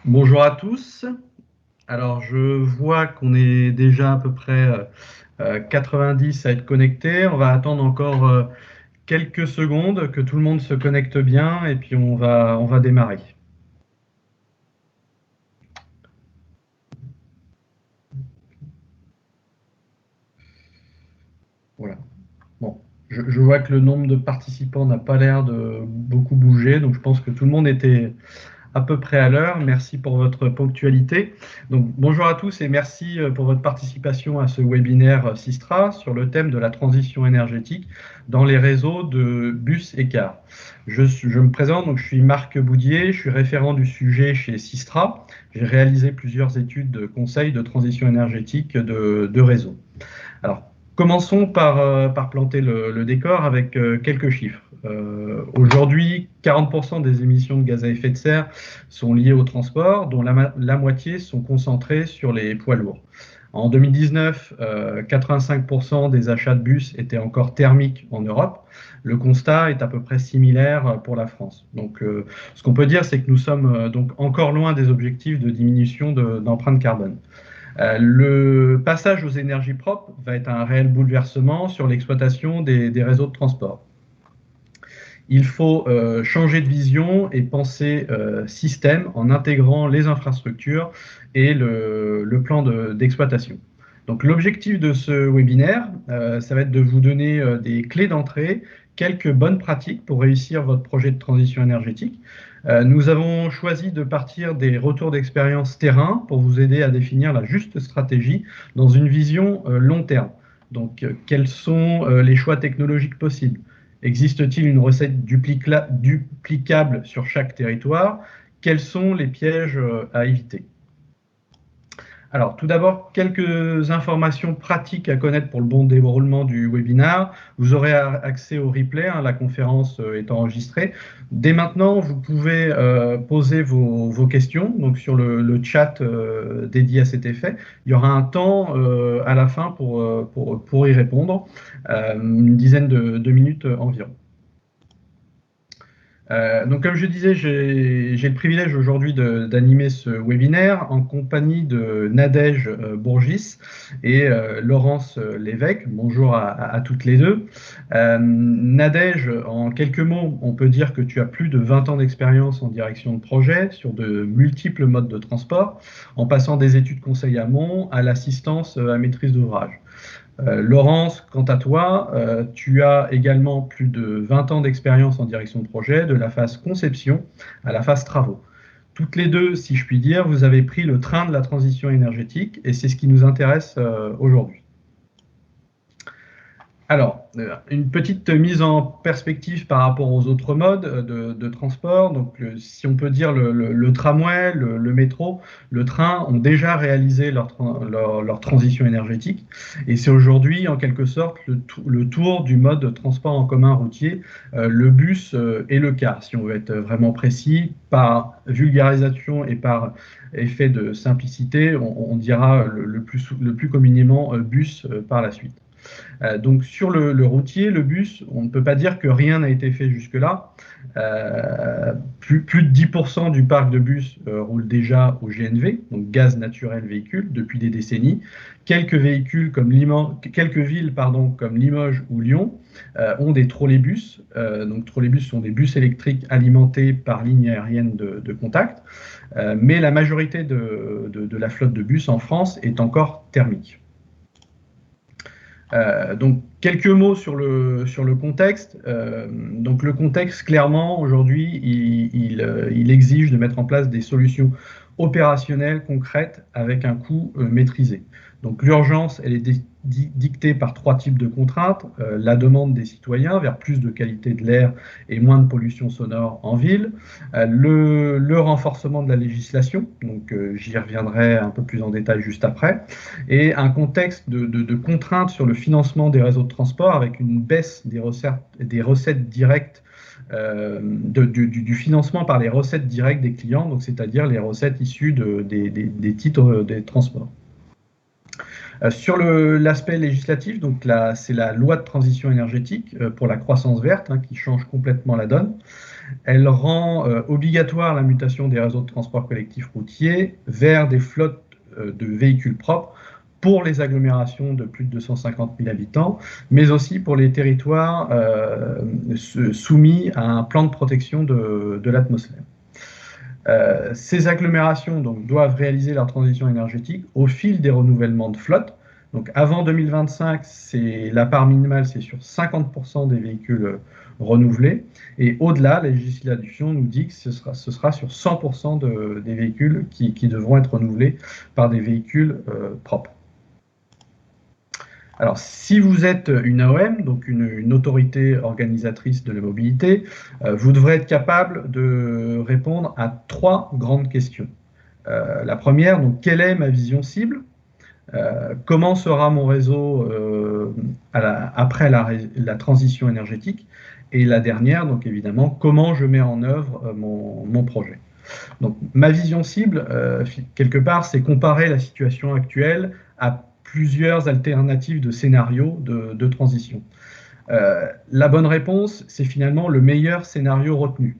Bonjour à tous. Alors, je vois qu'on est déjà à peu près 90 à être connectés. On va attendre encore quelques secondes que tout le monde se connecte bien et puis on va démarrer. Voilà. Bon, je vois que le nombre de participants n'a pas l'air de beaucoup bouger, donc je pense que tout le monde était à peu près à l'heure. Merci pour votre ponctualité. Donc, bonjour à tous et merci pour votre participation à ce webinaire Sistra sur le thème de la transition énergétique dans les réseaux de bus et cars. Je me présente, donc je suis Marc Boudier, je suis référent du sujet chez Sistra. J'ai réalisé plusieurs études de conseil de transition énergétique de réseaux. Alors, commençons par planter le décor avec quelques chiffres. Aujourd'hui, 40% des émissions de gaz à effet de serre sont liées au transport, dont la moitié sont concentrées sur les poids lourds. En 2019, 85% des achats de bus étaient encore thermiques en Europe. Le constat est à peu près similaire pour la France. Donc, ce qu'on peut dire, c'est que nous sommes donc encore loin des objectifs de diminution d'empreinte carbone. Le passage aux énergies propres va être un réel bouleversement sur l'exploitation des réseaux de transport. Il faut changer de vision et penser système en intégrant les infrastructures et le plan d'exploitation. Donc l'objectif de ce webinaire, ça va être de vous donner des clés d'entrée, quelques bonnes pratiques pour réussir votre projet de transition énergétique. Nous avons choisi de partir des retours d'expérience terrain pour vous aider à définir la juste stratégie dans une vision long terme. Donc, quels sont les choix technologiques possibles? Existe-t-il une recette duplicable sur chaque territoire? Quels sont les pièges à éviter? Alors, tout d'abord, quelques informations pratiques à connaître pour le bon déroulement du webinaire. Vous aurez accès au replay, hein, la conférence est enregistrée. Dès maintenant, vous pouvez poser vos questions donc sur le chat dédié à cet effet. Il y aura un temps à la fin pour y répondre, une dizaine de minutes environ. Donc, comme je disais, j'ai le privilège aujourd'hui d'animer ce webinaire en compagnie de Nadège Bourgis et Laurence Lévesque. Bonjour à toutes les deux. Nadège, en quelques mots, on peut dire que tu as plus de 20 ans d'expérience en direction de projet sur de multiples modes de transport, en passant des études conseil amont à l'assistance à maîtrise d'ouvrage. Laurence, quant à toi, tu as également plus de 20 ans d'expérience en direction de projet, de la phase conception à la phase travaux. Toutes les deux, si je puis dire, vous avez pris le train de la transition énergétique et c'est ce qui nous intéresse aujourd'hui. Alors, une petite mise en perspective par rapport aux autres modes de transport. Donc, si on peut dire le tramway, le métro, le train ont déjà réalisé leur transition énergétique. Et c'est aujourd'hui, en quelque sorte, le tour du mode de transport en commun routier, le bus et le car, si on veut être vraiment précis. Par vulgarisation et par effet de simplicité, on dira le plus communément bus par la suite. Donc sur le routier, le bus, on ne peut pas dire que rien n'a été fait jusque-là. Plus de 10% du parc de bus roule déjà au GNV, donc gaz naturel véhicule, depuis des décennies. Quelques villes comme Limoges ou Lyon ont des trolleybus. Donc trolleybus sont des bus électriques alimentés par ligne aérienne de contact. Mais la majorité de la flotte de bus en France est encore thermique. Donc, quelques mots sur le contexte. Donc, le contexte, clairement, aujourd'hui, il exige de mettre en place des solutions opérationnelles, concrètes, avec un coût maîtrisé. Donc, l'urgence, elle est dictée par trois types de contraintes. La demande des citoyens vers plus de qualité de l'air et moins de pollution sonore en ville. Le renforcement de la législation, donc j'y reviendrai un peu plus en détail juste après, et un contexte de contraintes sur le financement des réseaux de transport avec une baisse des recettes directes du financement par les recettes directes des clients, donc c'est-à-dire les recettes issues des titres des transports. Sur l'aspect législatif, donc c'est la loi de transition énergétique pour la croissance verte qui change complètement la donne. Elle rend obligatoire la mutation des réseaux de transport collectif routier vers des flottes de véhicules propres pour les agglomérations de plus de 250 000 habitants, mais aussi pour les territoires soumis à un plan de protection de l'atmosphère. Ces agglomérations donc, doivent réaliser leur transition énergétique au fil des renouvellements de flotte. Donc avant 2025, la part minimale, c'est sur 50% des véhicules renouvelés. Et au-delà, la législation nous dit que ce sera sur 100% des véhicules qui devront être renouvelés par des véhicules propres. Alors, si vous êtes une AOM, donc une autorité organisatrice de la mobilité, vous devrez être capable de répondre à 3 grandes questions. La première, donc, quelle est ma vision cible ? Comment sera mon réseau après la transition énergétique? Et la dernière, donc évidemment, comment je mets en œuvre mon projet? Donc, ma vision cible, quelque part, c'est comparer la situation actuelle à plusieurs alternatives de scénarios de transition. La bonne réponse, c'est finalement le meilleur scénario retenu.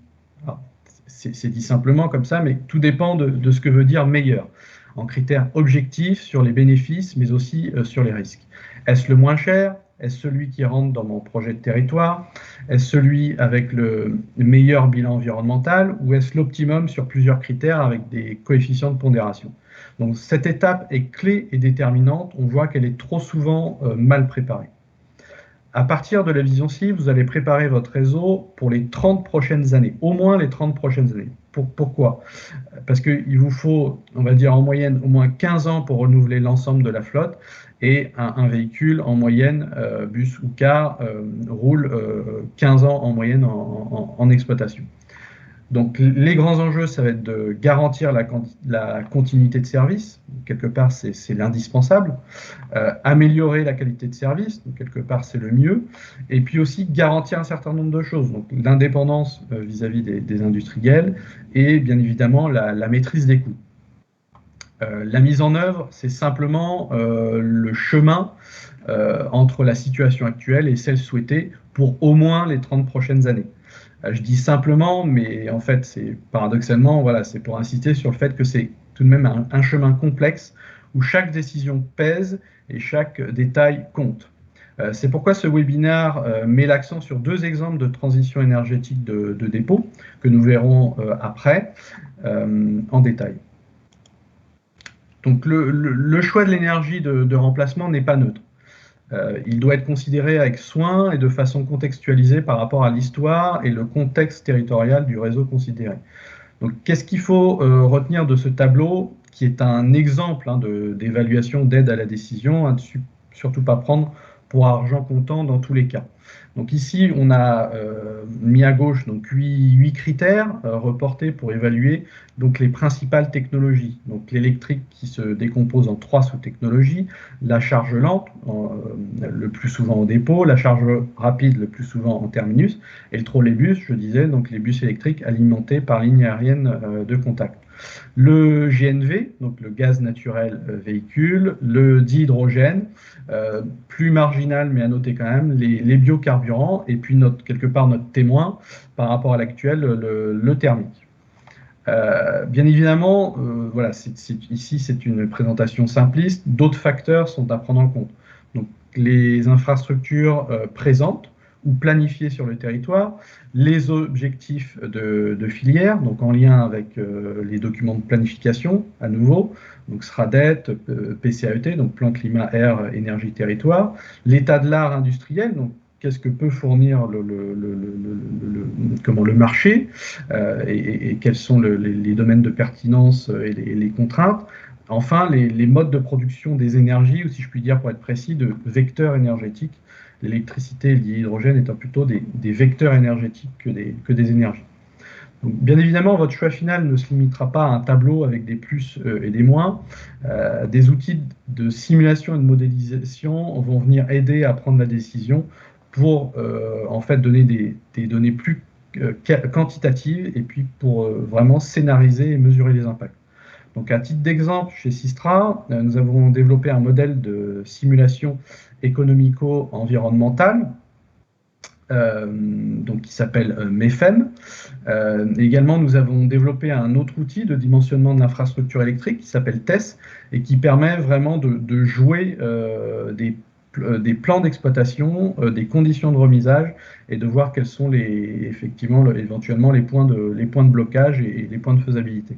C'est dit simplement comme ça, mais tout dépend de ce que veut dire meilleur, en critères objectifs sur les bénéfices, mais aussi sur les risques. Est-ce le moins cher? Est-ce celui qui rentre dans mon projet de territoire? Est-ce celui avec le meilleur bilan environnemental? Ou est-ce l'optimum sur plusieurs critères avec des coefficients de pondération? Donc cette étape est clé et déterminante. On voit qu'elle est trop souvent mal préparée. À partir de la vision cible, vous allez préparer votre réseau pour les 30 prochaines années, au moins les 30 prochaines années. Pourquoi? Parce qu'il vous faut, on va dire en moyenne, au moins 15 ans pour renouveler l'ensemble de la flotte, et un véhicule en moyenne, bus ou car, roule 15 ans en moyenne en exploitation. Donc les grands enjeux, ça va être de garantir la continuité de service, quelque part c'est l'indispensable, améliorer la qualité de service, donc quelque part c'est le mieux, et puis aussi garantir un certain nombre de choses, donc l'indépendance vis-à-vis des industriels, et bien évidemment la maîtrise des coûts. La mise en œuvre, c'est simplement le chemin entre la situation actuelle et celle souhaitée pour au moins les 30 prochaines années. Je dis simplement, mais en fait, c'est paradoxalement, voilà, c'est pour insister sur le fait que c'est tout de même un chemin complexe où chaque décision pèse et chaque détail compte. C'est pourquoi ce webinaire met l'accent sur 2 exemples de transition énergétique de dépôt que nous verrons après en détail. Donc le choix de l'énergie de remplacement n'est pas neutre. Il doit être considéré avec soin et de façon contextualisée par rapport à l'histoire et le contexte territorial du réseau considéré. Donc, qu'est-ce qu'il faut retenir de ce tableau qui est un exemple d'évaluation d'aide à la décision, à ne surtout pas prendre pour argent comptant dans tous les cas. Donc ici, on a mis à gauche donc 8 critères reportés pour évaluer donc les principales technologies. Donc l'électrique qui se décompose en 3 sous-technologies, la charge lente, le plus souvent au dépôt, la charge rapide le plus souvent en terminus, et le trolleybus, je disais, donc les bus électriques alimentés par ligne aérienne de contact. Le GNV, donc le gaz naturel véhicule, le dihydrogène, plus marginal mais à noter quand même, les biocarburants, et puis quelque part notre témoin par rapport à l'actuel, le thermique. Bien évidemment, voilà, ici c'est une présentation simpliste, d'autres facteurs sont à prendre en compte. Donc les infrastructures présentes ou planifiées sur le territoire, les objectifs de filière, donc en lien avec les documents de planification, à nouveau, donc SRADET, PCAET, donc plan climat, air, énergie, territoire, l'état de l'art industriel, donc qu'est-ce que peut fournir le marché et quels sont les domaines de pertinence et les contraintes. Enfin, les modes de production des énergies, ou si je puis dire pour être précis, de vecteurs énergétiques, l'électricité et l'hydrogène étant plutôt des vecteurs énergétiques que des énergies. Donc, bien évidemment, votre choix final ne se limitera pas à un tableau avec des plus et des moins. Des outils de simulation et de modélisation vont venir aider à prendre la décision pour en fait donner des données plus quantitatives et puis pour vraiment scénariser et mesurer les impacts. Donc, à titre d'exemple, chez Systra, nous avons développé un modèle de simulation économico-environnementale, donc qui s'appelle MEFEM. Également, nous avons développé un autre outil de dimensionnement de l'infrastructure électrique qui s'appelle TESS et qui permet vraiment de jouer des plans d'exploitation, des conditions de remisage et de voir quels sont éventuellement les points de blocage et les points de faisabilité.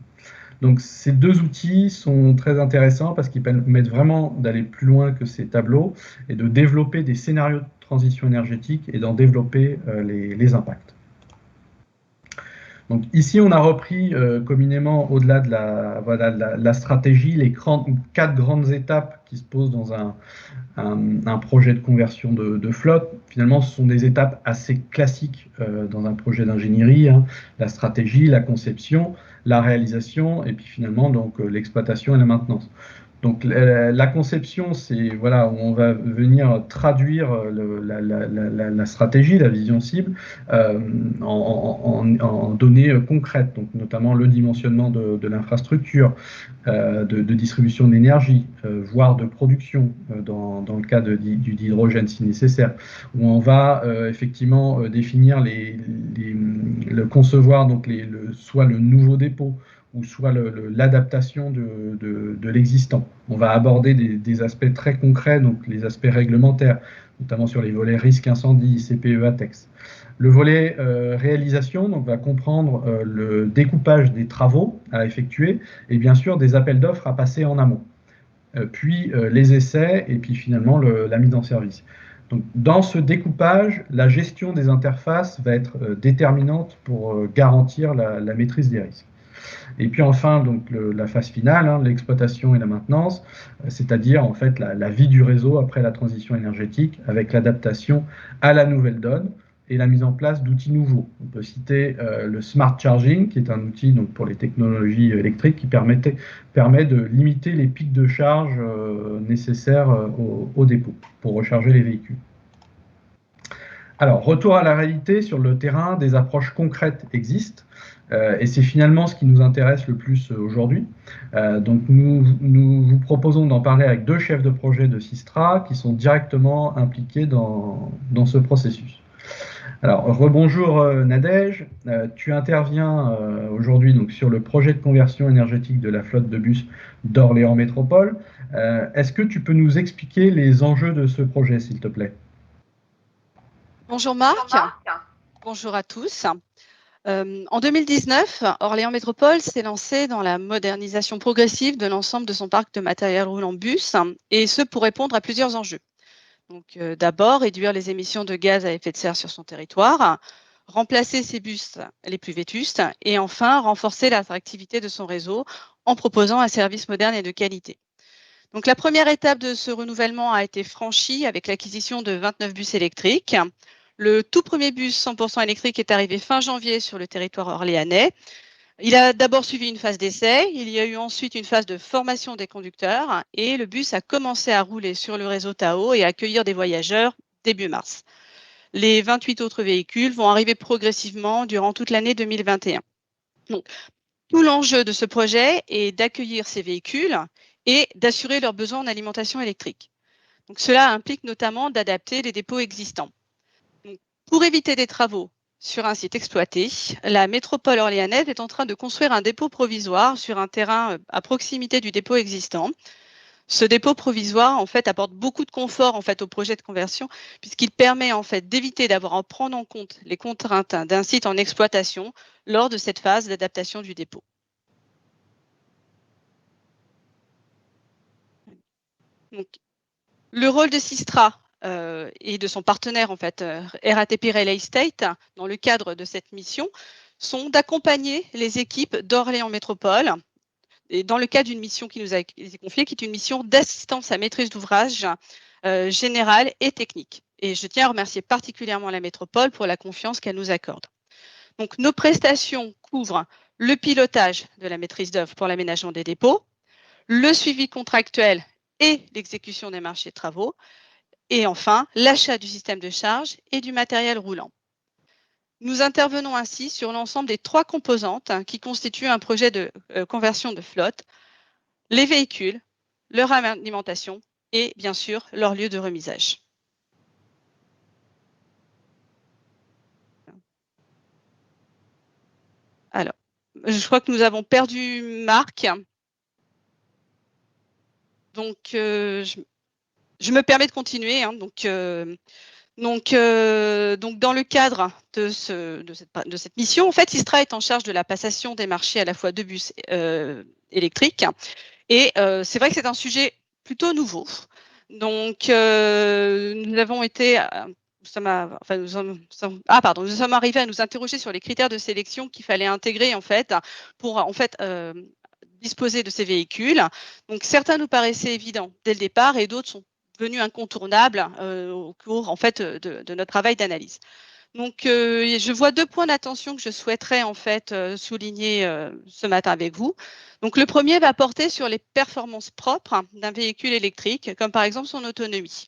Donc ces deux outils sont très intéressants parce qu'ils permettent vraiment d'aller plus loin que ces tableaux et de développer des scénarios de transition énergétique et d'en développer les impacts. Donc ici, on a repris communément, au-delà de la stratégie, les 4 grandes étapes qui se posent dans un projet de conversion de flotte. Finalement, ce sont des étapes assez classiques dans un projet d'ingénierie, hein. La stratégie, la conception, la réalisation, et puis finalement donc l'exploitation et la maintenance. Donc la conception, c'est voilà, où on va venir traduire la stratégie, la vision cible en données concrètes, donc notamment le dimensionnement de l'infrastructure, de distribution d'énergie, voire de production dans le cas d'hydrogène si nécessaire, où on va effectivement définir le concevoir donc soit le nouveau dépôt ou soit l'adaptation de l'existant. On va aborder des aspects très concrets, donc les aspects réglementaires, notamment sur les volets risque incendie, CPE, ATEX. Le volet réalisation donc, va comprendre le découpage des travaux à effectuer et bien sûr des appels d'offres à passer en amont, puis les essais et puis finalement la mise en service. Donc, dans ce découpage, la gestion des interfaces va être déterminante pour garantir la maîtrise des risques. Et puis enfin, donc la phase finale, hein, l'exploitation et la maintenance, c'est-à-dire en fait la vie du réseau après la transition énergétique avec l'adaptation à la nouvelle donne et la mise en place d'outils nouveaux. On peut citer le smart charging, qui est un outil donc, pour les technologies électriques qui permet de limiter les pics de charge nécessaires au dépôt pour recharger les véhicules. Alors, retour à la réalité, sur le terrain, des approches concrètes existent. Et c'est finalement ce qui nous intéresse le plus aujourd'hui. Donc nous vous proposons d'en parler avec 2 chefs de projet de Systra qui sont directement impliqués dans ce processus. Alors, rebonjour Nadège, tu interviens aujourd'hui donc sur le projet de conversion énergétique de la flotte de bus d'Orléans Métropole. Est-ce que tu peux nous expliquer les enjeux de ce projet, s'il te plaît ? Bonjour Marc, bonjour à tous. En 2019, Orléans Métropole s'est lancé dans la modernisation progressive de l'ensemble de son parc de matériel roulant bus, et ce pour répondre à plusieurs enjeux. Donc, d'abord, réduire les émissions de gaz à effet de serre sur son territoire, remplacer ses bus les plus vétustes, et enfin renforcer l'attractivité de son réseau en proposant un service moderne et de qualité. Donc, la première étape de ce renouvellement a été franchie avec l'acquisition de 29 bus électriques. Le tout premier bus 100% électrique est arrivé fin janvier sur le territoire orléanais. Il a d'abord suivi une phase d'essai, il y a eu ensuite une phase de formation des conducteurs et le bus a commencé à rouler sur le réseau Tao et à accueillir des voyageurs début mars. Les 28 autres véhicules vont arriver progressivement durant toute l'année 2021. Donc, tout l'enjeu de ce projet est d'accueillir ces véhicules et d'assurer leurs besoins en alimentation électrique. Donc, cela implique notamment d'adapter les dépôts existants. Donc, pour éviter des travaux sur un site exploité, la métropole orléanaise est en train de construire un dépôt provisoire sur un terrain à proximité du dépôt existant. Ce dépôt provisoire, en fait, apporte beaucoup de confort en fait, au projet de conversion, puisqu'il permet en fait, d'éviter d'avoir à prendre en compte les contraintes d'un site en exploitation lors de cette phase d'adaptation du dépôt. Donc, le rôle de Systra et de son partenaire, en fait, RATP Real Estate, dans le cadre de cette mission, sont d'accompagner les équipes d'Orléans Métropole et dans le cadre d'une mission qui nous a été confiée, qui est une mission d'assistance à maîtrise d'ouvrage générale et technique. Et je tiens à remercier particulièrement la métropole pour la confiance qu'elle nous accorde. Donc, nos prestations couvrent le pilotage de la maîtrise d'œuvre pour l'aménagement des dépôts, le suivi contractuel et l'exécution des marchés de travaux, et enfin, l'achat du système de charge et du matériel roulant. Nous intervenons ainsi sur l'ensemble des 3 composantes qui constituent un projet de conversion de flotte, les véhicules, leur alimentation et bien sûr leur lieu de remisage. Alors, je crois que nous avons perdu Marc. Donc, je me permets de continuer. Hein. Donc, dans le cadre de cette mission, en fait, Istra est en charge de la passation des marchés à la fois de bus électriques. Et c'est vrai que c'est un sujet plutôt nouveau. Donc, nous avons été... nous sommes arrivés à nous interroger sur les critères de sélection qu'il fallait intégrer en fait pour disposer de ces véhicules. Donc certains nous paraissaient évidents dès le départ et d'autres sont devenus incontournables au cours en fait de notre travail d'analyse. Donc je vois 2 points d'attention que je souhaiterais en fait souligner ce matin avec vous. Donc le premier va porter sur les performances propres d'un véhicule électrique, comme par exemple son autonomie.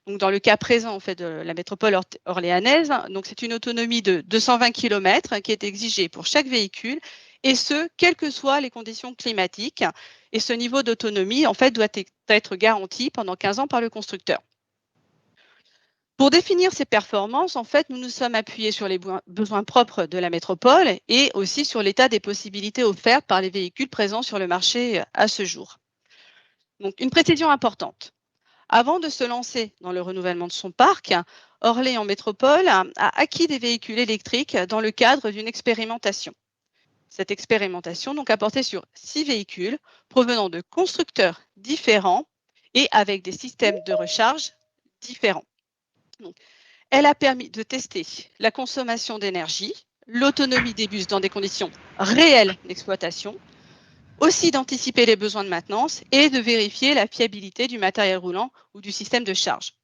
Donc dans le cas présent en fait de la métropole orléanaise, donc c'est une autonomie de 220 km qui est exigée pour chaque véhicule, et ce, quelles que soient les conditions climatiques. Et ce niveau d'autonomie en fait doit être garanti pendant 15 ans par le constructeur. Pour définir ces performances, en fait, nous nous sommes appuyés sur les besoins propres de la métropole et aussi sur l'état des possibilités offertes par les véhicules présents sur le marché à ce jour. Donc, une précision importante. Avant de se lancer dans le renouvellement de son parc, Orléans Métropole a acquis des véhicules électriques dans le cadre d'une expérimentation. Cette expérimentation donc a porté sur 6 véhicules provenant de constructeurs différents et avec des systèmes de recharge différents. Donc, elle a permis de tester la consommation d'énergie, l'autonomie des bus dans des conditions réelles d'exploitation, aussi d'anticiper les besoins de maintenance et de vérifier la fiabilité du matériel roulant ou du système de charge.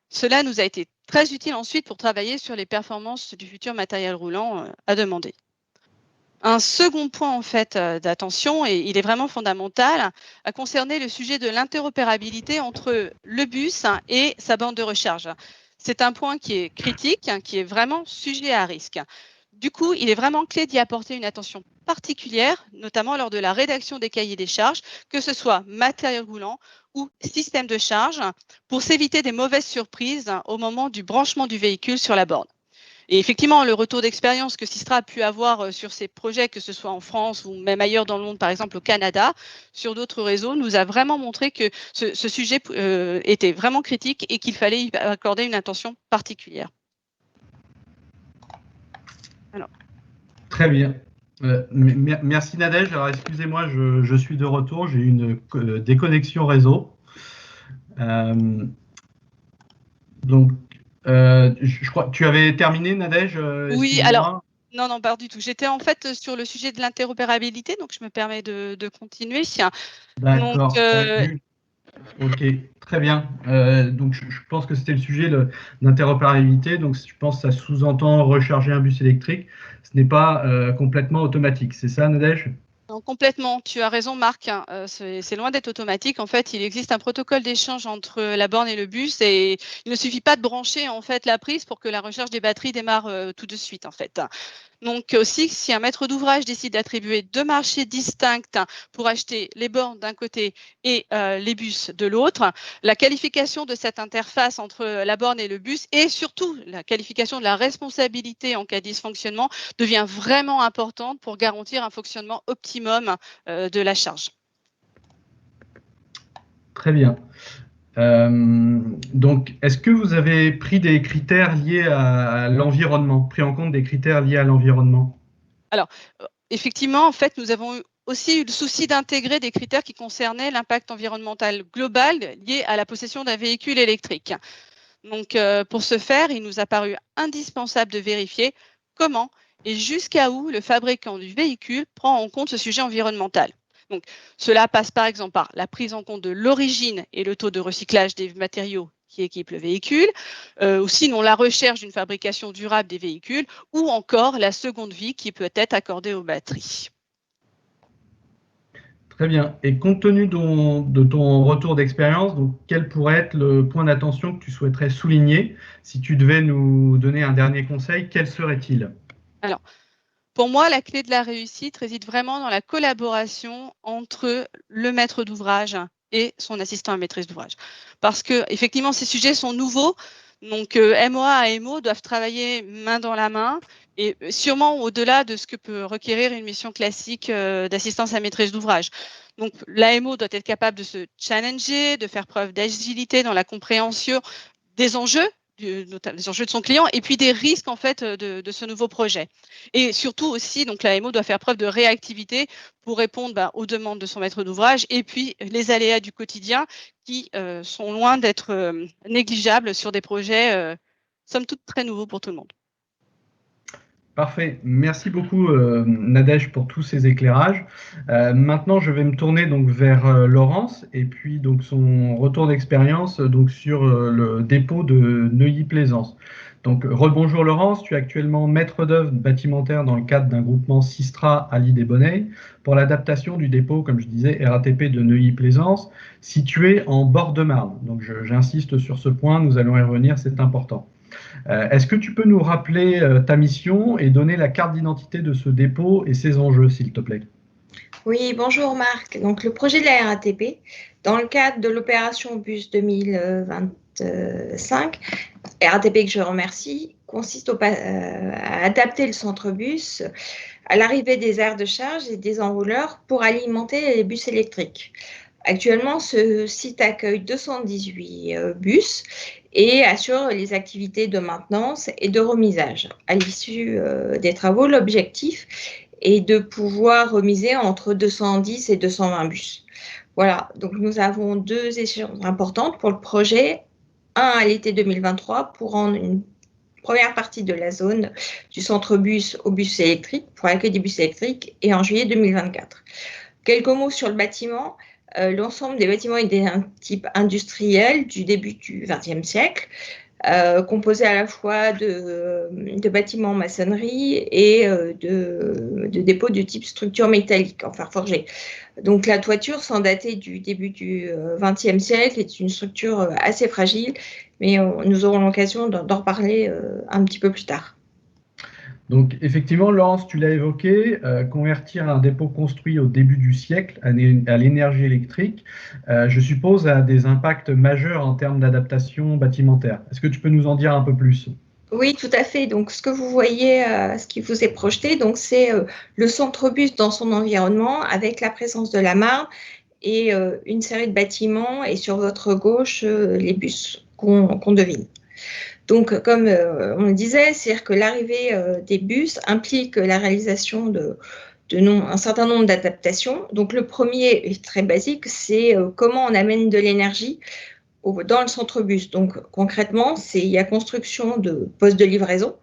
Cela nous a été très utile ensuite pour travailler sur les performances du futur matériel roulant à demander. Un second point en fait d'attention, et il est vraiment fondamental, a concerné le sujet de l'interopérabilité entre le bus et sa borne de recharge. C'est un point qui est critique, qui est vraiment sujet à risque. Du coup, il est vraiment clé d'y apporter une attention particulière, notamment lors de la rédaction des cahiers des charges, que ce soit matériel roulant ou système de charge, pour s'éviter des mauvaises surprises au moment du branchement du véhicule sur la borne. Et effectivement, le retour d'expérience que Sistra a pu avoir sur ces projets, que ce soit en France ou même ailleurs dans le monde, par exemple au Canada, sur d'autres réseaux, nous a vraiment montré que ce sujet était vraiment critique et qu'il fallait y accorder une attention particulière. Alors. Très bien. Merci Nadège. Alors excusez-moi, je suis de retour. J'ai eu une déconnexion réseau. Donc, je crois que tu avais terminé, Nadège. Oui, alors, non, pas du tout. J'étais en fait sur le sujet de l'interopérabilité, donc je me permets de continuer. D'accord. Ok, très bien. Donc, je pense que c'était le sujet de l'interopérabilité. Donc, je pense que ça sous-entend recharger un bus électrique. Ce n'est pas complètement automatique. C'est ça, Nadège ? Non, complètement, tu as raison Marc, c'est loin d'être automatique. En fait, il existe un protocole d'échange entre la borne et le bus et il ne suffit pas de brancher en fait la prise pour que la recharge des batteries démarre tout de suite en fait. Donc aussi, si un maître d'ouvrage décide d'attribuer 2 marchés distincts pour acheter les bornes d'un côté et les bus de l'autre, la qualification de cette interface entre la borne et le bus et surtout la qualification de la responsabilité en cas de dysfonctionnement devient vraiment importante pour garantir un fonctionnement optimum de la charge. Très bien. Donc, est-ce que vous avez pris des critères liés à l'environnement, pris en compte des critères liés à l'environnement? Alors, effectivement, en fait, nous avons aussi eu le souci d'intégrer des critères qui concernaient l'impact environnemental global lié à la possession d'un véhicule électrique. Donc, pour ce faire, il nous a paru indispensable de vérifier comment et jusqu'à où le fabricant du véhicule prend en compte ce sujet environnemental. Donc, cela passe par exemple par la prise en compte de l'origine et le taux de recyclage des matériaux qui équipent le véhicule, ou sinon la recherche d'une fabrication durable des véhicules, ou encore la seconde vie qui peut être accordée aux batteries. Très bien. Et compte tenu de ton retour d'expérience, donc quel pourrait être le point d'attention que tu souhaiterais souligner? Si tu devais nous donner un dernier conseil, quel serait-il? Alors, pour moi, la clé de la réussite réside vraiment dans la collaboration entre le maître d'ouvrage et son assistant à maîtrise d'ouvrage. Parce que effectivement, ces sujets sont nouveaux, donc MOA et MO doivent travailler main dans la main et sûrement au-delà de ce que peut requérir une mission classique d'assistance à maîtrise d'ouvrage. Donc l'AMO doit être capable de se challenger, de faire preuve d'agilité dans la compréhension des enjeux, des enjeux de son client et puis des risques en fait de ce nouveau projet. Et surtout aussi, donc l'AMO doit faire preuve de réactivité pour répondre aux demandes de son maître d'ouvrage et puis les aléas du quotidien qui sont loin d'être négligeables sur des projets somme toute très nouveaux pour tout le monde. Parfait. Merci beaucoup, Nadège, pour tous ces éclairages. Maintenant, je vais me tourner donc vers Laurence et puis donc son retour d'expérience donc sur le dépôt de Neuilly-Plaisance. Donc, rebonjour Laurence, tu es actuellement maître d'œuvre bâtimentaire dans le cadre d'un groupement Sistra à l'Île-des-Bonnets pour l'adaptation du dépôt, comme je disais, RATP de Neuilly-Plaisance, situé en bord de Marne. Donc, j'insiste sur ce point, nous allons y revenir, c'est important. Est-ce que tu peux nous rappeler ta mission et donner la carte d'identité de ce dépôt et ses enjeux, s'il te plaît? Oui, bonjour Marc. Donc, le projet de la RATP, dans le cadre de l'opération Bus 2025, RATP que je remercie, consiste à adapter le centre bus à l'arrivée des aires de charge et des enrouleurs pour alimenter les bus électriques. Actuellement, ce site accueille 218 bus et assure les activités de maintenance et de remisage. À l'issue des travaux, l'objectif est de pouvoir remiser entre 210 et 220 bus. Voilà, donc nous avons 2 échéances importantes pour le projet. Un à l'été 2023 pour rendre une première partie de la zone du centre bus au bus électrique, pour l'accueil des bus électriques, et en juillet 2024. Quelques mots sur le bâtiment. L'ensemble des bâtiments est d'un type industriel du début du XXe siècle, composé à la fois de bâtiments en maçonnerie et de dépôts de type structure métallique en fer forgé. Donc la toiture, sans dater du début du XXe siècle, est une structure assez fragile, mais nous aurons l'occasion d'en reparler un petit peu plus tard. Donc, effectivement, Laurence, tu l'as évoqué, convertir un dépôt construit au début du siècle à l'énergie électrique, je suppose, a des impacts majeurs en termes d'adaptation bâtimentaire. Est-ce que tu peux nous en dire un peu plus? Oui, tout à fait. Donc, ce que vous voyez, ce qui vous est projeté, donc c'est le centre-bus dans son environnement avec la présence de la Marne et une série de bâtiments et sur votre gauche, les bus qu'on devine. Donc, comme on le disait, c'est-à-dire que l'arrivée des bus implique la réalisation un certain nombre d'adaptations. Donc, le premier est très basique, c'est comment on amène de l'énergie dans le centre-bus. Donc, concrètement, il y a construction de postes de livraison.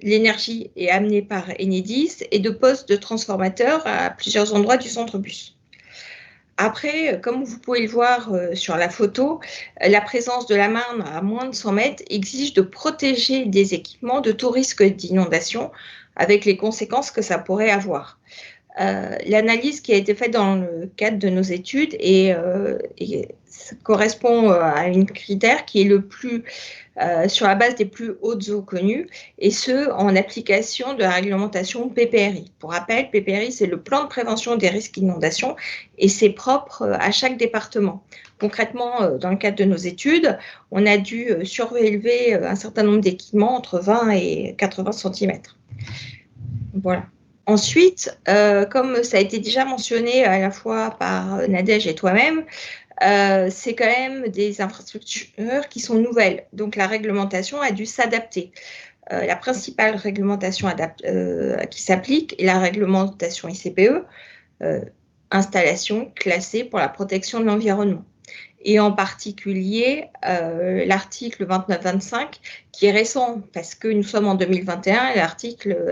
L'énergie est amenée par Enedis et de postes de transformateurs à plusieurs endroits du centre-bus. Après, comme vous pouvez le voir sur la photo, la présence de la Marne à moins de 100 mètres exige de protéger des équipements de tout risque d'inondation avec les conséquences que ça pourrait avoir. L'analyse qui a été faite dans le cadre de nos études correspond à un critère qui est le plus sur la base des plus hautes eaux connues, et ce, en application de la réglementation PPRI. Pour rappel, PPRI, c'est le plan de prévention des risques d'inondation, et c'est propre à chaque département. Concrètement, dans le cadre de nos études, on a dû surélever un certain nombre d'équipements entre 20 et 80 cm. Voilà. Ensuite, comme ça a été déjà mentionné à la fois par Nadège et toi-même, c'est quand même des infrastructures qui sont nouvelles. Donc, la réglementation a dû s'adapter. La principale réglementation qui s'applique est la réglementation ICPE, installation classée pour la protection de l'environnement. Et en particulier l'article 2925 qui est récent parce que nous sommes en 2021 et l'article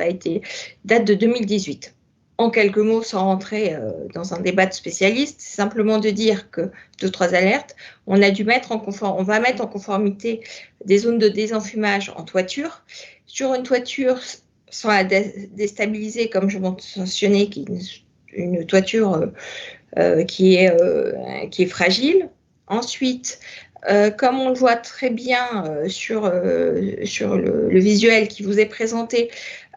date de 2018. En quelques mots, sans rentrer dans un débat de spécialistes, c'est simplement de dire que 2-3 alertes, on va mettre en conformité des zones de désenfumage en toiture. Sur une toiture sans la déstabiliser, comme je mentionnais, qui est une toiture qui est fragile. Ensuite, Comme on le voit très bien sur le visuel qui vous est présenté,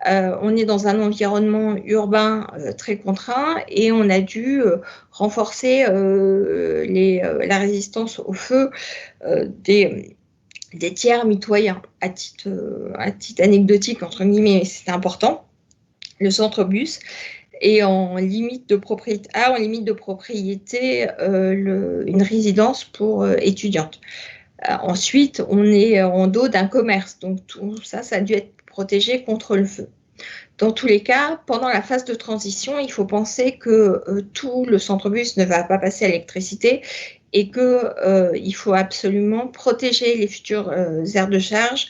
on est dans un environnement urbain très contraint et on a dû renforcer la résistance au feu des tiers mitoyens. À titre anecdotique, entre guillemets, c'est important. Le centre bus et en limite de propriété, une résidence pour étudiantes. Ensuite, on est en dos d'un commerce, donc tout ça, ça a dû être protégé contre le feu. Dans tous les cas, pendant la phase de transition, il faut penser que tout le centre-bus ne va pas passer à l'électricité et qu'il faut absolument protéger les futures aires de charge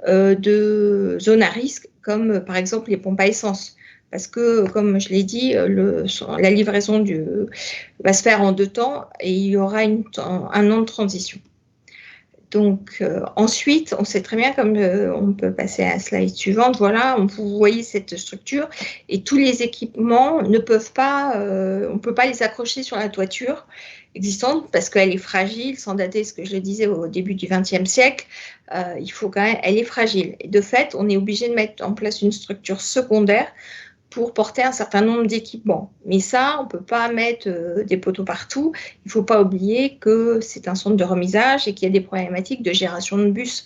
de zones à risque, comme par exemple les pompes à essence. Parce que, comme je l'ai dit, la livraison va se faire en 2 temps et il y aura un an de transition. Donc, ensuite, on sait très bien, comme on peut passer à la slide suivante, voilà, vous voyez cette structure et tous les équipements on ne peut pas les accrocher sur la toiture existante parce qu'elle est fragile, sans dater ce que je le disais au début du XXe siècle, elle est fragile. Et de fait, on est obligé de mettre en place une structure secondaire pour porter un certain nombre d'équipements. Mais ça, on ne peut pas mettre des poteaux partout. Il ne faut pas oublier que c'est un centre de remisage et qu'il y a des problématiques de gération de bus.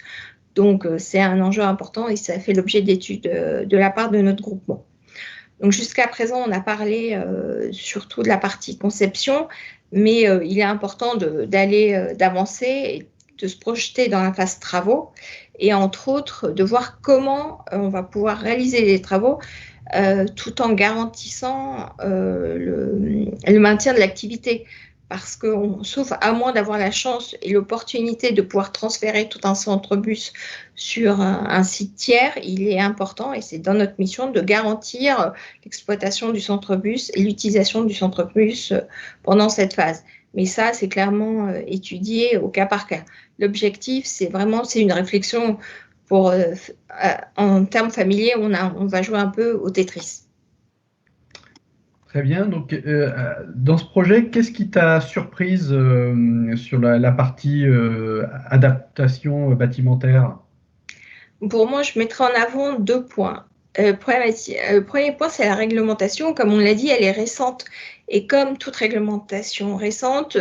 Donc, c'est un enjeu important et ça fait l'objet d'études de la part de notre groupement. Donc, jusqu'à présent, on a parlé surtout de la partie conception, mais il est important d'avancer et de se projeter dans la phase travaux et entre autres de voir comment on va pouvoir réaliser les travaux tout en garantissant le maintien de l'activité. Parce que, sauf à moins d'avoir la chance et l'opportunité de pouvoir transférer tout un centre-bus sur un site tiers, il est important, et c'est dans notre mission, de garantir l'exploitation du centre-bus et l'utilisation du centre-bus pendant cette phase. Mais ça, c'est clairement étudié au cas par cas. L'objectif, c'est une réflexion en termes familiers, on va jouer un peu au Tetris. Très bien. Donc, dans ce projet, qu'est-ce qui t'a surprise sur la partie adaptation bâtimentaire? Pour moi, je mettrai en avant 2 points. Le premier point, c'est la réglementation. Comme on l'a dit, elle est récente. Et comme toute réglementation récente,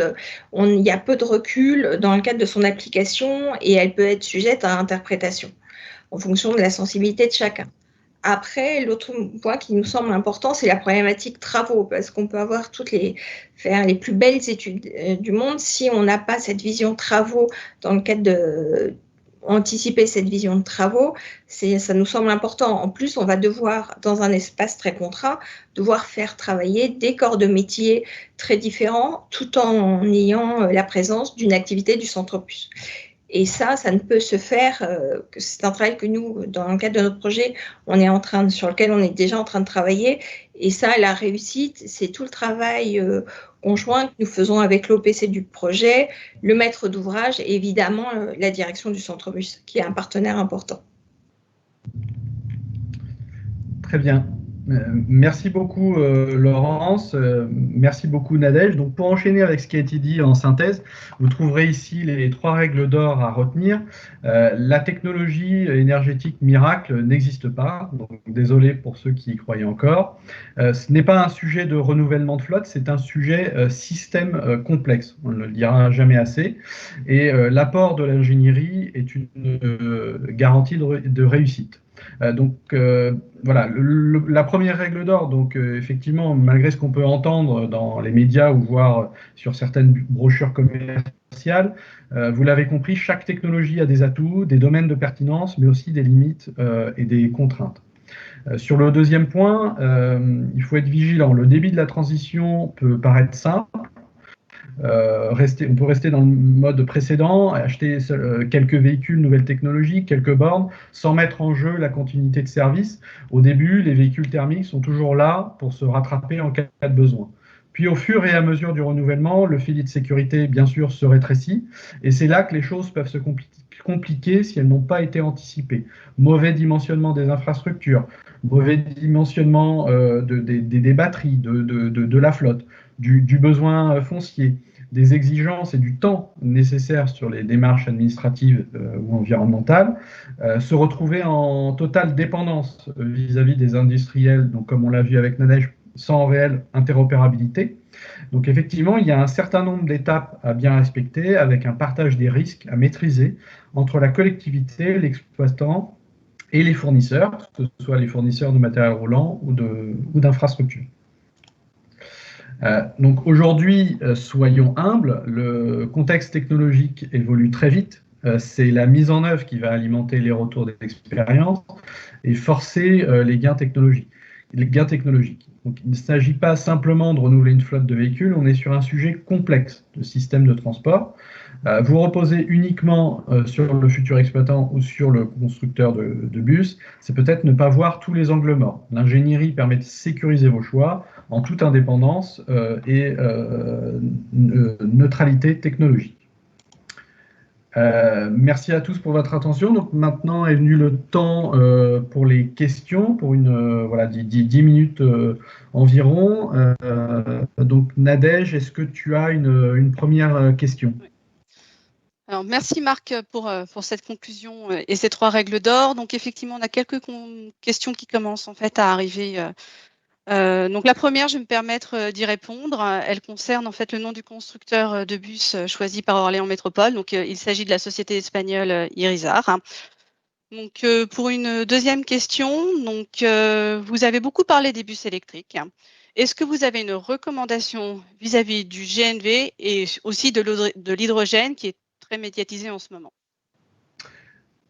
il y a peu de recul dans le cadre de son application et elle peut être sujette à interprétation en fonction de la sensibilité de chacun. Après, l'autre point qui nous semble important, c'est la problématique travaux, parce qu'on peut faire les plus belles études du monde. Si on n'a pas cette vision travaux dans le cadre anticiper cette vision de travaux, ça nous semble important. En plus, on va devoir, dans un espace très contraint, faire travailler des corps de métier très différents, tout en ayant la présence d'une activité du centre-bus. Et ça ne peut se faire, c'est un travail que nous, dans le cadre de notre projet, sur lequel on est déjà en train de travailler. Et ça, la réussite, c'est tout le travail conjoint que nous faisons avec l'OPC du projet, le maître d'ouvrage et évidemment la direction du centre-bus, qui est un partenaire important. Très bien. Merci beaucoup Laurence, merci beaucoup Nadège. Donc pour enchaîner avec ce qui a été dit en synthèse, vous trouverez ici les 3 règles d'or à retenir. La technologie énergétique miracle n'existe pas, donc désolé pour ceux qui y croyaient encore. Ce n'est pas un sujet de renouvellement de flotte, c'est un sujet système complexe, on ne le dira jamais assez. Et l'apport de l'ingénierie est une garantie de réussite. Voilà, la première règle d'or, donc effectivement, malgré ce qu'on peut entendre dans les médias ou voir sur certaines brochures commerciales, vous l'avez compris, chaque technologie a des atouts, des domaines de pertinence, mais aussi des limites et des contraintes. Sur le deuxième point, il faut être vigilant. Le débit de la transition peut paraître simple. On peut rester dans le mode précédent, acheter quelques véhicules, nouvelles technologies, quelques bornes, sans mettre en jeu la continuité de service. Au début, les véhicules thermiques sont toujours là pour se rattraper en cas de besoin. Puis au fur et à mesure du renouvellement, le filet de sécurité, bien sûr, se rétrécit. Et c'est là que les choses peuvent se compliquer si elles n'ont pas été anticipées. Mauvais dimensionnement des infrastructures, mauvais dimensionnement des batteries, de la flotte, du besoin foncier, des exigences et du temps nécessaires sur les démarches administratives ou environnementales, se retrouver en totale dépendance vis-à-vis des industriels, donc comme on l'a vu avec Nadège, sans réelle interopérabilité. Donc effectivement, il y a un certain nombre d'étapes à bien respecter avec un partage des risques à maîtriser entre la collectivité, l'exploitant et les fournisseurs, que ce soit les fournisseurs de matériel roulant ou d'infrastructures. Donc aujourd'hui, soyons humbles, le contexte technologique évolue très vite. C'est la mise en œuvre qui va alimenter les retours d'expérience et forcer les gains technologiques. Donc, il ne s'agit pas simplement de renouveler une flotte de véhicules, on est sur un sujet complexe de système de transport. Vous reposez uniquement sur le futur exploitant ou sur le constructeur de bus, c'est peut-être ne pas voir tous les angles morts. L'ingénierie permet de sécuriser vos choix en toute indépendance et neutralité technologique. Merci à tous pour votre attention. Donc maintenant est venu le temps pour les questions, pour voilà, 10 minutes environ. Donc Nadège, est-ce que tu as une première question? Alors, merci Marc pour cette conclusion et ces 3 règles d'or. Donc effectivement, on a quelques questions qui commencent en fait à arriver. Donc la première, je vais me permettre d'y répondre. Elle concerne en fait le nom du constructeur de bus choisi par Orléans Métropole. Donc il s'agit de la société espagnole Irizar. Donc pour une deuxième question, donc vous avez beaucoup parlé des bus électriques. Est-ce que vous avez une recommandation vis-à-vis du GNV et aussi de l'hydrogène qui est très médiatisé en ce moment?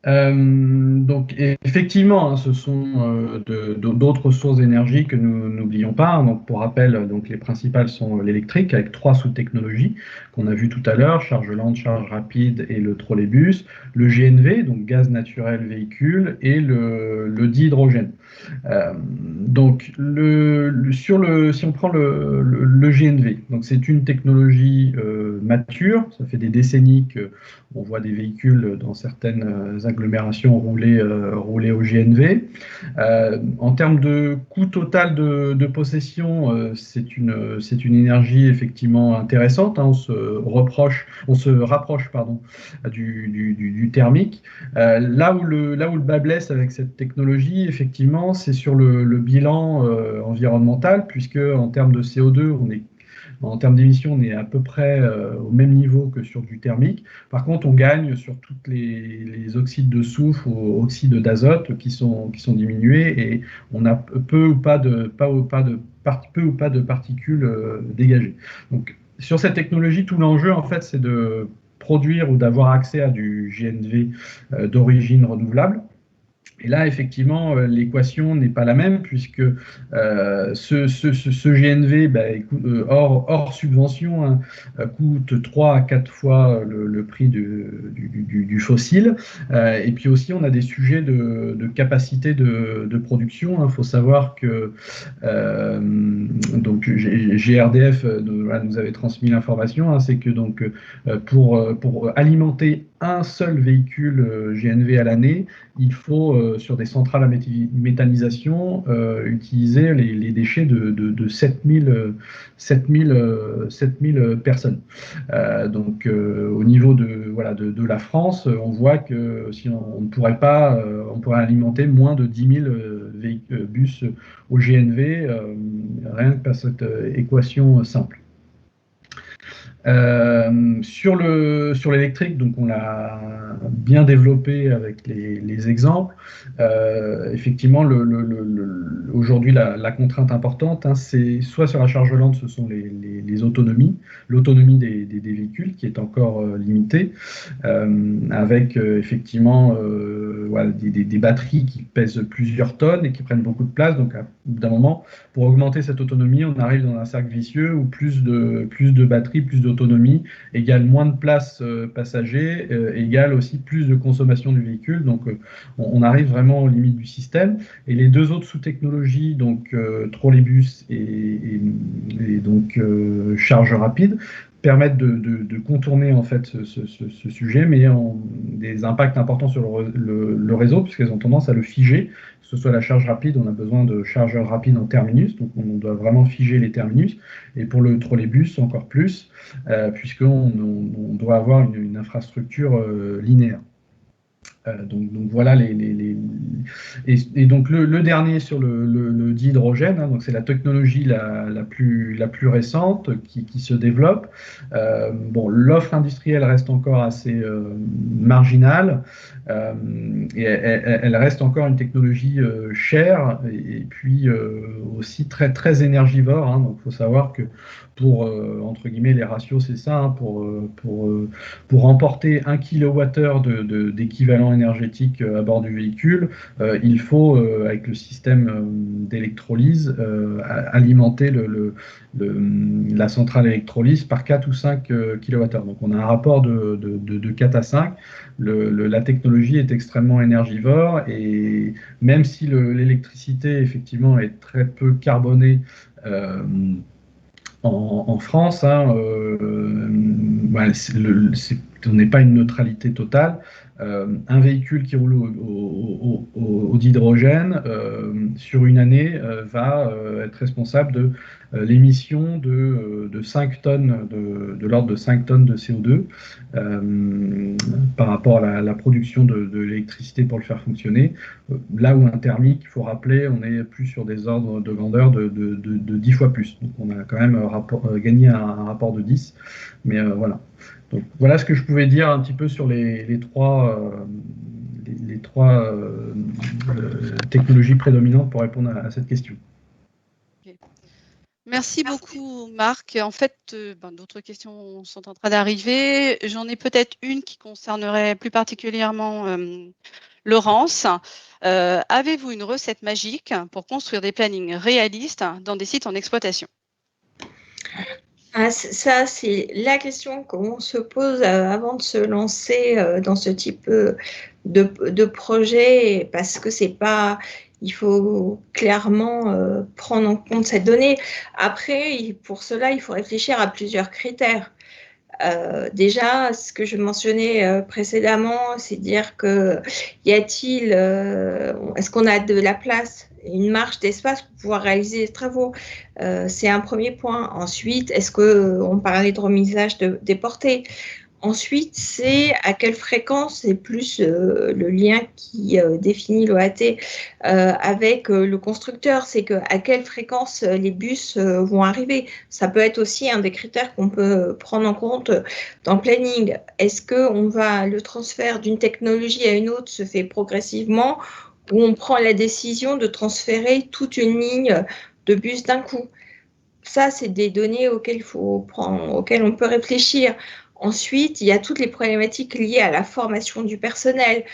Donc effectivement, hein, ce sont d'autres sources d'énergie que nous n'oublions pas. Donc pour rappel, donc les principales sont l'électrique avec 3 sous-technologies qu'on a vues tout à l'heure, charge lente, charge rapide et le trolleybus, le GNV, donc gaz naturel véhicule, et le dihydrogène. Donc si on prend le GNV, donc c'est une technologie mature, ça fait des décennies qu'on voit des véhicules dans certaines agglomérations rouler au GNV. En termes de coût total de possession, c'est une énergie effectivement intéressante, hein, on se rapproche du thermique. Là où le bas blesse avec cette technologie, effectivement, c'est sur le bilan environnemental, puisque en termes de CO2, en termes d'émissions, on est à peu près au même niveau que sur du thermique. Par contre, on gagne sur toutes les oxydes de soufre ou oxydes d'azote qui sont diminués et on a peu ou pas de particules dégagées. Donc, sur cette technologie, tout l'enjeu, en fait, c'est de produire ou d'avoir accès à du GNV d'origine renouvelable. Et là, effectivement, l'équation n'est pas la même puisque ce GNV, hors subvention, hein, coûte 3 à 4 fois le prix du fossile. Et puis aussi, on a des sujets de capacité de production. Il faut savoir que donc GRDF nous avait transmis l'information, hein, c'est que donc pour alimenter un seul véhicule GNV à l'année, il faut, sur des centrales à méthanisation, utiliser les déchets de 7000 personnes. Donc, au niveau de la France, on voit que si on ne pourrait pas, on pourrait alimenter moins de 10 000 bus au GNV, rien que par cette équation simple. Sur l'électrique, donc on l'a bien développé avec les exemples. Effectivement, aujourd'hui, la contrainte importante, hein, c'est soit sur la charge lente, ce sont les autonomies, l'autonomie des véhicules qui est encore limitée, avec effectivement voilà, des batteries qui pèsent plusieurs tonnes et qui prennent beaucoup de place. Donc, d'un moment, pour augmenter cette autonomie, on arrive dans un cercle vicieux où plus de batteries, plus d'autonomie égale moins de place passager, égale aussi plus de consommation du véhicule. Donc, on arrive vraiment aux limites du système. Et les 2 autres sous-technologies, donc trolleybus et donc charge rapide, permettent de contourner en fait ce sujet, mais ont des impacts importants sur le réseau, puisqu'elles ont tendance à le figer, que ce soit la charge rapide, on a besoin de chargeurs rapides en terminus, donc on doit vraiment figer les terminus, et pour le trolleybus encore plus, puisqu'on doit avoir une infrastructure linéaire. Donc voilà et donc le dernier sur le dihydrogène, hein, donc c'est la technologie la plus récente qui se développe. Bon, l'offre industrielle reste encore assez marginale et elle reste encore une technologie chère et puis aussi très très énergivore. Hein, donc il faut savoir que pour entre guillemets les ratios c'est ça, hein, pour remporter 1 kWh d'équivalent énergétique à bord du véhicule, il faut, avec le système d'électrolyse, alimenter la centrale électrolyse par 4 ou 5 kWh. Donc on a un rapport de 4 à 5. La technologie est extrêmement énergivore et même si l'électricité effectivement est très peu carbonée, en France, hein, on n'est pas une neutralité totale. Un véhicule qui roule au d'hydrogène, sur une année, va être responsable de l'émission de 5 tonnes, de l'ordre de 5 tonnes de CO2 par rapport à la production de l'électricité pour le faire fonctionner. Là où un thermique, il faut rappeler, on est plus sur des ordres de grandeur de 10 fois plus. Donc on a quand même gagné un rapport de 10. Mais voilà. Donc voilà ce que je pouvais dire un petit peu sur les trois technologies prédominantes pour répondre à cette question. Okay. Merci beaucoup, Marc. En fait, d'autres questions sont en train d'arriver. J'en ai peut-être une qui concernerait plus particulièrement Laurence. Avez-vous une recette magique pour construire des plannings réalistes dans des sites en exploitation? Ça, c'est la question qu'on se pose avant de se lancer dans ce type de projet, parce que c'est pas... Il faut clairement prendre en compte cette donnée. Après, pour cela, il faut réfléchir à plusieurs critères. Déjà, ce que je mentionnais précédemment, c'est dire que est-ce qu'on a de la place, une marge d'espace pour pouvoir réaliser les travaux? C'est un premier point. Ensuite, est-ce qu'on parlait de remisage des portées? Ensuite, c'est à quelle fréquence, c'est plus le lien qui définit l'OAT avec le constructeur, c'est à quelle fréquence les bus vont arriver. Ça peut être aussi un des critères qu'on peut prendre en compte dans le planning. Est-ce que le transfert d'une technologie à une autre se fait progressivement, ou on prend la décision de transférer toute une ligne de bus d'un coup? Ça, c'est des données auxquelles on peut réfléchir. Ensuite, il y a toutes les problématiques liées à la formation du personnel.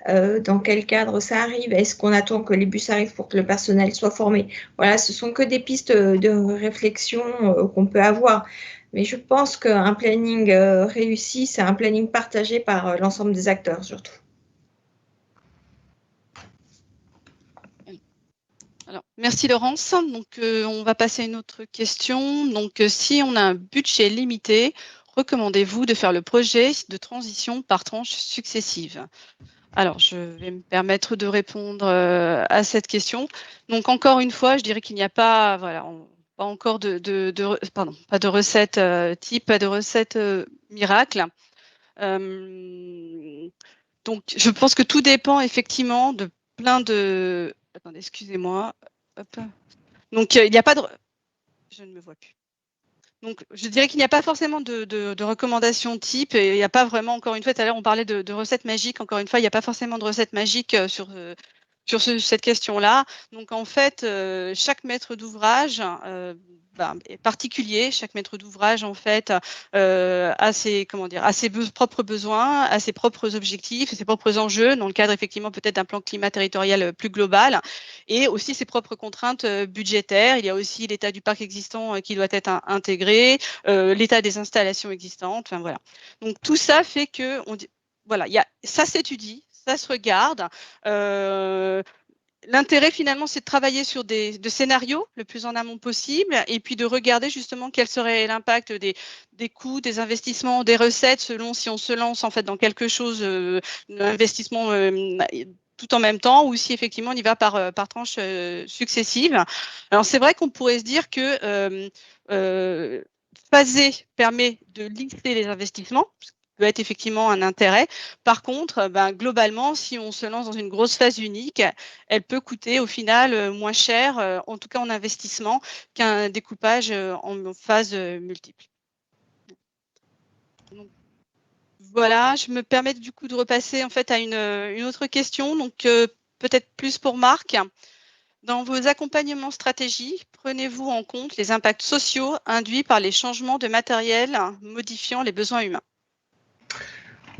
Dans quel cadre ça arrive? Est-ce qu'on attend que les bus arrivent pour que le personnel soit formé? Voilà, ce sont que des pistes de réflexion qu'on peut avoir. Mais je pense qu'un planning réussi, c'est un planning partagé par l'ensemble des acteurs, surtout. Alors, merci Laurence. Donc, on va passer à une autre question. Donc, si on a un budget limité, recommandez-vous de faire le projet de transition par tranches successives? Alors, je vais me permettre de répondre à cette question. Donc, encore une fois, je dirais qu'il n'y a pas, pas encore pas de recette type, pas de recette miracle. Donc, je pense que tout dépend effectivement de plein de... Attendez, excusez-moi. Donc, il n'y a pas de... Je ne me vois plus. Donc, je dirais qu'il n'y a pas forcément de recommandations type. Et il n'y a pas vraiment, encore une fois, tout à l'heure, on parlait de recettes magiques. Encore une fois, il n'y a pas forcément de recettes magiques sur cette question-là. Donc, en fait, chaque maître d'ouvrage est particulier. Chaque maître d'ouvrage, en fait, a ses propres besoins, a ses propres objectifs, ses propres enjeux, dans le cadre, effectivement, peut-être d'un plan climat territorial plus global, et aussi ses propres contraintes budgétaires. Il y a aussi l'état du parc existant qui doit être intégré, l'état des installations existantes. Enfin, voilà. Donc, tout ça fait que, ça s'étudie, ça se regarde. l'intérêt finalement, c'est de travailler sur des scénarios le plus en amont possible et puis de regarder justement quel serait l'impact des coûts, des investissements, des recettes selon si on se lance en fait dans quelque chose, d'investissement tout en même temps ou si effectivement on y va par tranches successives. Alors c'est vrai qu'on pourrait se dire que phaser permet de lisser les investissements, ce qui peut être effectivement un intérêt. Par contre, globalement, si on se lance dans une grosse phase unique, elle peut coûter au final moins cher, en tout cas en investissement, qu'un découpage en phases multiples. Donc, voilà, je me permets du coup de repasser en fait à une autre question, donc peut-être plus pour Marc. Dans vos accompagnements stratégiques, prenez-vous en compte les impacts sociaux induits par les changements de matériel modifiant les besoins humains?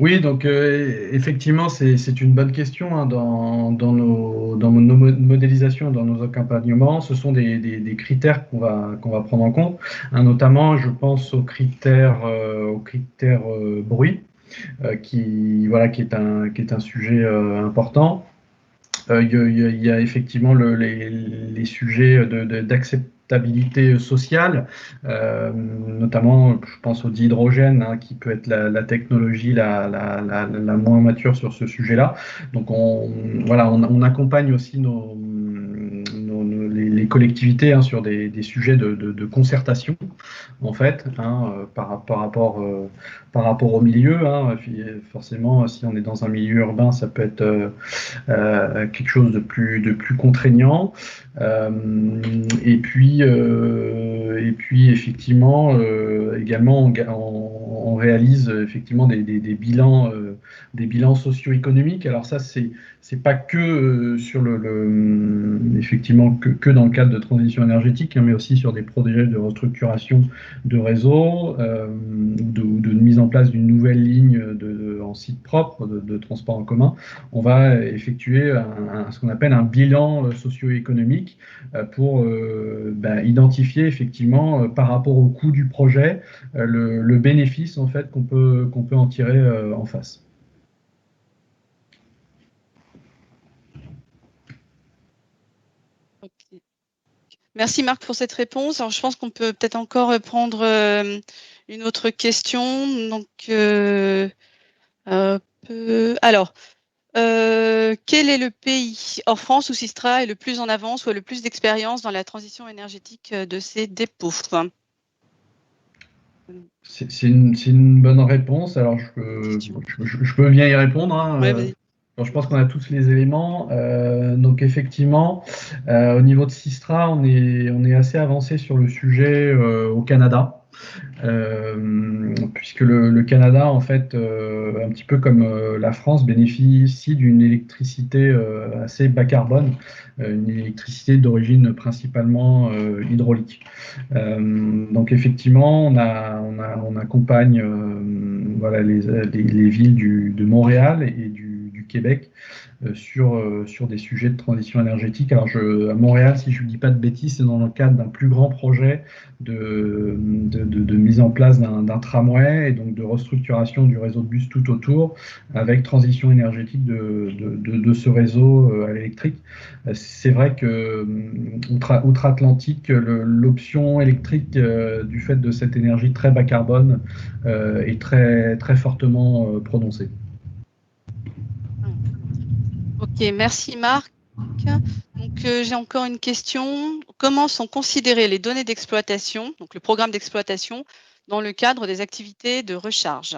Oui, donc effectivement, c'est une bonne question hein, dans nos modélisations, dans nos accompagnements. Ce sont des critères qu'on va prendre en compte, hein, notamment, je pense aux critères bruit, qui est un sujet important. Il y a effectivement les sujets d'acceptabilité sociale, notamment je pense au dihydrogène, hein, qui peut être la technologie la moins mature sur ce sujet-là. Donc on accompagne aussi les collectivités hein, sur des sujets de concertation, en fait, hein, par rapport au milieu. Hein. Forcément, si on est dans un milieu urbain, ça peut être quelque chose de plus contraignant. Et puis effectivement, également, on réalise effectivement des bilans socio-économiques. Alors ça, c'est pas que sur effectivement que dans le cadre de transition énergétique, hein, mais aussi sur des projets de restructuration de réseau ou de mise en place d'une nouvelle ligne en site propre de transport en commun. On va effectuer ce qu'on appelle un bilan socio-économique pour identifier effectivement par rapport au coût du projet le bénéfice en fait qu'on peut en tirer en face. Okay. Merci Marc pour cette réponse. Alors, je pense qu'on peut peut-être encore prendre une autre question. Donc, alors, quel est le pays hors France où Systra est le plus en avance ou a le plus d'expérience dans la transition énergétique de ses dépôts? C'est une bonne réponse. Alors, je peux bien y répondre. Hein. Ouais, je pense qu'on a tous les éléments. Donc, effectivement, au niveau de Systra, on est assez avancé sur le sujet au Canada. Puisque le Canada, en fait, un petit peu comme la France, bénéficie d'une électricité assez bas carbone, une électricité d'origine principalement hydraulique. Donc effectivement, on accompagne voilà, les villes de Montréal et du Québec sur des sujets de transition énergétique. Alors à Montréal, si je ne dis pas de bêtises, c'est dans le cadre d'un plus grand projet de mise en place d'un tramway et donc de restructuration du réseau de bus tout autour avec transition énergétique de ce réseau à l'électrique. C'est vrai que outre-Atlantique, l'option électrique du fait de cette énergie très bas carbone est très, très fortement prononcée. Ok, merci Marc. Donc j'ai encore une question. Comment sont considérées les données d'exploitation, donc le programme d'exploitation, dans le cadre des activités de recharge?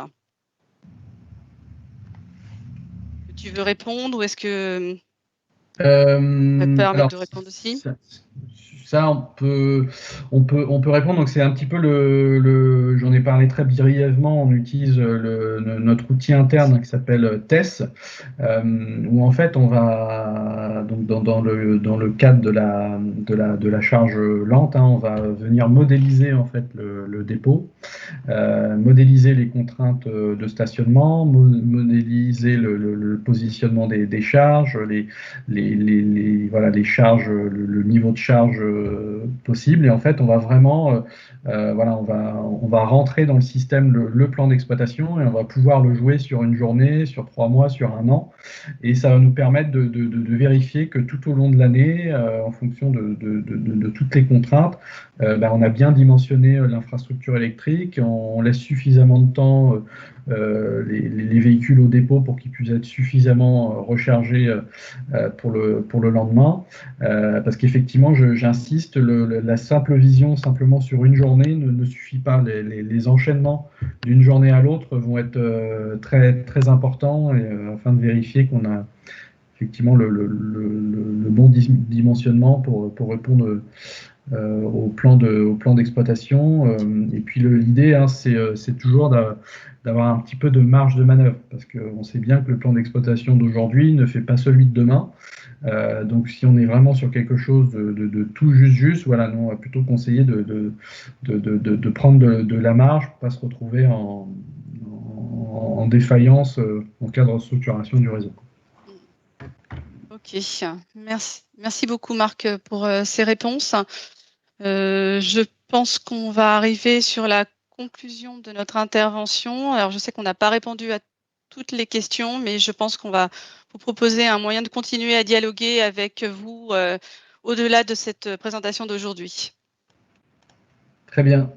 Tu veux répondre ou est-ce que tu peux permettre de répondre aussi? Ça, on peut répondre. Donc, c'est un petit peu j'en ai parlé très brièvement. On utilise notre outil interne qui s'appelle TESS, où en fait, on va donc dans le cadre de la charge lente, hein, on va venir modéliser en fait le dépôt, modéliser les contraintes de stationnement, modéliser le positionnement des charges, voilà, les charges, le niveau de charge possible. Et en fait, on va vraiment, voilà, on va rentrer dans le système le plan d'exploitation et on va pouvoir le jouer sur une journée, sur 3 mois, sur un an. Et ça va nous permettre de vérifier que tout au long de l'année, en fonction de toutes les contraintes, on a bien dimensionné l'infrastructure électrique, on laisse suffisamment de temps les véhicules au dépôt pour qu'ils puissent être suffisamment rechargés pour le lendemain. Parce qu'effectivement, j'insiste, la simple vision simplement sur une journée ne suffit pas. Les enchaînements d'une journée à l'autre vont être très, très importants afin de vérifier qu'on a effectivement le bon dimensionnement pour répondre au plan d'exploitation. Et puis l'idée, hein, c'est toujours d'avoir un petit peu de marge de manœuvre, parce qu'on sait bien que le plan d'exploitation d'aujourd'hui ne fait pas celui de demain. Donc si on est vraiment sur quelque chose de tout juste, voilà, nous, on va plutôt conseiller de prendre de la marge pour ne pas se retrouver en défaillance en cas de restructuration du réseau. Ok, merci beaucoup Marc pour ces réponses. Je pense qu'on va arriver sur la conclusion de notre intervention. Alors je sais qu'on n'a pas répondu à toutes les questions, mais je pense qu'on va vous proposer un moyen de continuer à dialoguer avec vous au-delà de cette présentation d'aujourd'hui. Très bien,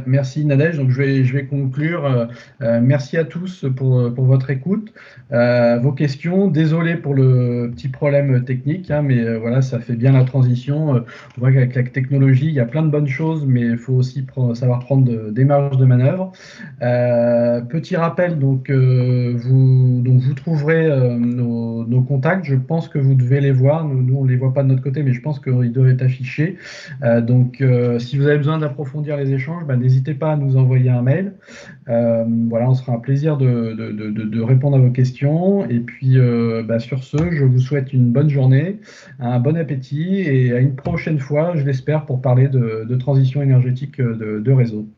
merci Nadège. Donc je vais conclure. Merci à tous pour votre écoute, vos questions. Désolé pour le petit problème technique, hein, mais voilà, ça fait bien la transition. On voit qu'avec la technologie, il y a plein de bonnes choses, mais il faut aussi savoir prendre des marges de manœuvre. Petit rappel, donc vous trouverez nos contacts. Je pense que vous devez les voir. Nous on ne les voit pas de notre côté, mais je pense qu'ils doivent être affichés. Donc si vous avez besoin d'approfondir les échanges, n'hésitez pas à nous envoyer un mail. Voilà, on sera un plaisir de répondre à vos questions. Et puis sur ce, je vous souhaite une bonne journée, un bon appétit et à une prochaine fois, je l'espère, pour parler de transition énergétique de réseau.